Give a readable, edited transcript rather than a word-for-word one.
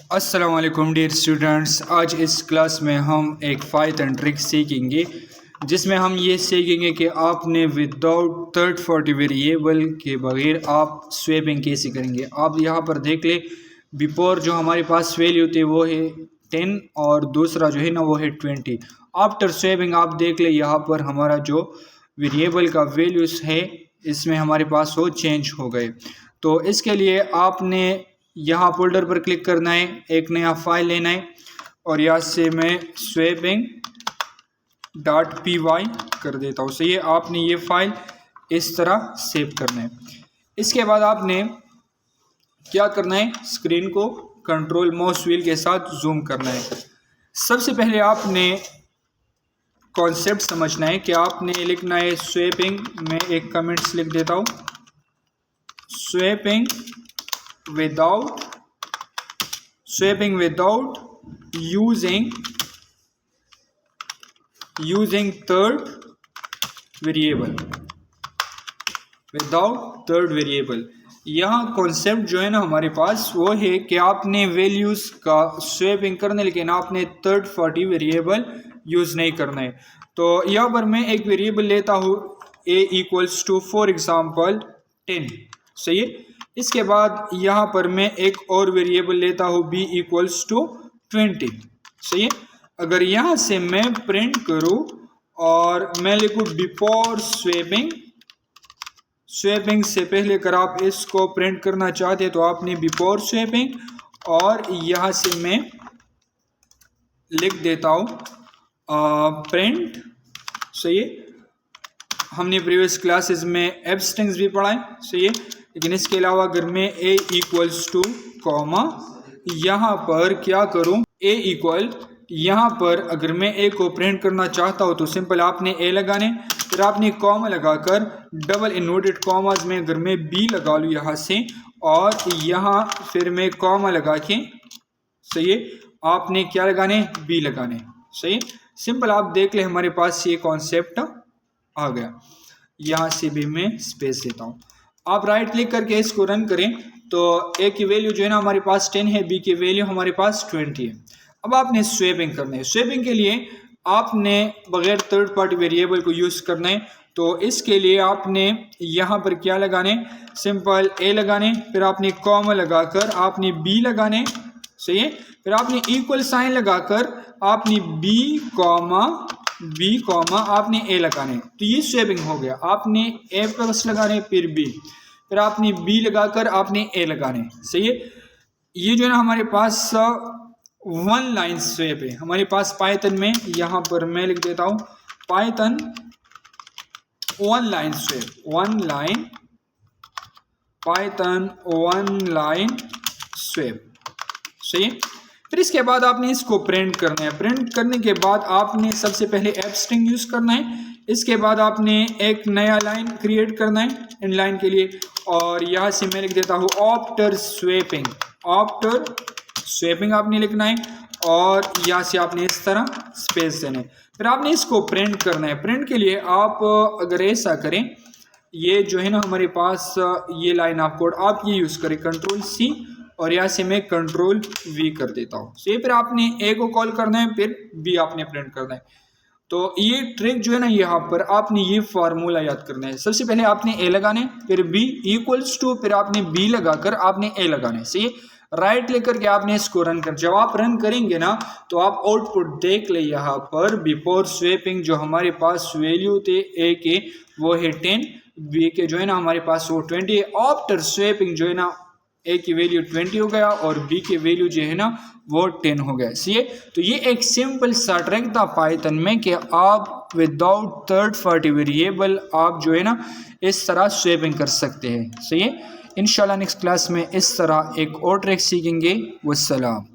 अस्सलाम वालेकुम dear students. आज इस क्लास में हम एक पाइथन ट्रिक सीखेंगे जिसमें हम ये सीखेंगे कि आपने विदाउट थर्ड पार्टी वेरिएबल के बगैर आप स्वैपिंग कैसे करेंगे। आप यहाँ पर देख ले, बिफोर जो हमारे पास वैल्यू थी वो है 10 और दूसरा जो है ना वो है 20। आफ्टर स्वैपिंग आप देख ले, यहाँ पर हमारा जो वेरिएबल का वैल्यूज़ है इसमें हमारे पास वो चेंज हो गए। तो इसके लिए आपने यहाँ फोल्डर पर क्लिक करना है, एक नया फाइल लेना है और यहाँ से मैं swaping.py कर देता हूँ। सही है, आपने ये फाइल इस तरह सेव करना है। इसके बाद आपने क्या करना है, स्क्रीन को कंट्रोल माउस व्हील के साथ जूम करना है। सबसे पहले आपने कॉन्सेप्ट समझना है कि आपने लिखना है स्वैपिंग में एक कमेंट्स लिख देता हूँ, swapping without using third variable। यहाँ कॉन्सेप्ट जो है ना हमारे पास वो है कि आपने वैल्यूज़ का स्वैपिंग करना है लेकिन आपने थर्ड पार्टी वेरिएबल यूज़ नहीं करना है। तो यहाँ पर मैं एक वेरिएबल लेता हूँ a equals to for example 10। सही है, इसके बाद यहाँ पर मैं एक और वेरिएबल लेता हूँ b इक्वल्स टू 20। सही है, अगर यहाँ से मैं प्रिंट करूँ और मैं लिखूँ बिफोर स्वैपिंग से पहले अगर आप इसको प्रिंट करना चाहते तो आपने बिफोर स्वैपिंग और यहाँ से मैं लिख देता हूँ प्रिंट। सही है, हमने प्रीवियस क्लासेस में एब्स्ट्रिंग्स भी पढ़ा है। सही है, लेकिन इसके अलावा अगर मैं a इक्वल्स टू कॉमा यहाँ पर क्या करूँ, a इक्वल यहाँ पर अगर मैं a को प्रिंट करना चाहता हूँ तो सिंपल आपने a लगाने, फिर आपने कॉमा लगाकर डबल इन्वर्टेड कॉमाज में अगर मैं b लगा लूँ यहाँ से और यहाँ फिर मैं कॉमा लगा के, सही है, आपने क्या लगाने, b लगाने। सही, सिंपल आप देख ले हमारे पास ये कॉन्सेप्ट आ गया। यहाँ से भी मैं स्पेस देता हूँ। आप राइट क्लिक करके इसको रन करें तो a की वैल्यू जो है ना हमारे पास 10 है, b की वैल्यू हमारे पास 20 है। अब आपने स्वैपिंग करना है। स्वैपिंग के लिए आपने बगैर थर्ड पार्टी वेरिएबल को यूज़ करना है। तो इसके लिए आपने यहाँ पर क्या लगाने, सिंपल a लगाने, फिर आपने कॉमा लगाकर आपने b लगाने। सही है, फिर आपने इक्वल साइन लगाकर आपने b कॉमा आपने a लगाने। तो ये स्वैपिंग हो गया। आपने a प्लस लगाने, फिर b, फिर आपने b लगाकर आपने a लगाने। सही है, ये जो है ना हमारे पास वन लाइन स्वैप है हमारे पास पाइथन में। यहाँ पर मैं लिख देता हूँ Python one line swap, Python one line swap. सही है, फिर इसके बाद आपने इसको प्रिंट करना है। प्रिंट करने के बाद आपने सबसे पहले एफ स्ट्रिंग यूज करना है। इसके बाद आपने एक नया लाइन क्रिएट करना है इन लाइन के लिए और यहाँ से मैं लिख देता हूँ आफ्टर स्वैपिंग आपने लिखना है और यहाँ से आपने इस तरह स्पेस देना है। फिर आपने इसको प्रिंट करना है। प्रिंट के लिए आप अगर ऐसा करें, ये जो है ना हमारे पास ये लाइन आप कोड आप ये यूज़ करें कंट्रोल C और यहाँ से मैं कंट्रोल V कर देता हूँ। सही, फिर आपने a को कॉल करना है, फिर b आपने प्रिंट करना है। तो ये ट्रिक जो है ना यहाँ पर आपने ये फार्मूला याद करना है। सबसे पहले आपने a लगाने, फिर b इक्वल्स टू, फिर आपने b लगाकर आपने a लगाने। सही, राइट क्लिक करके आपने इसको रन कर। जब आप रन करेंगे ना तो आप आउटपुट देख ले, यहाँ पर बिफोर स्वैपिंग जो हमारे पास वैल्यू थे a के वो है 10, b के जो है ना हमारे पास वो 20 है। आफ्टर स्वैपिंग जो है ना a की वैल्यू 20 हो गया और b की वैल्यू जो है ना वो 10 हो गया। सही है, तो ये एक सिंपल सा ट्रिक था पाइथन में कि आप विदाउट थर्ड पार्टी वेरिएबल आप जो है ना इस तरह स्वैपिंग कर सकते हैं। सही है, इंशाल्लाह नेक्स्ट क्लास में इस तरह एक और ट्रिक सीखेंगे। वस्सलाम।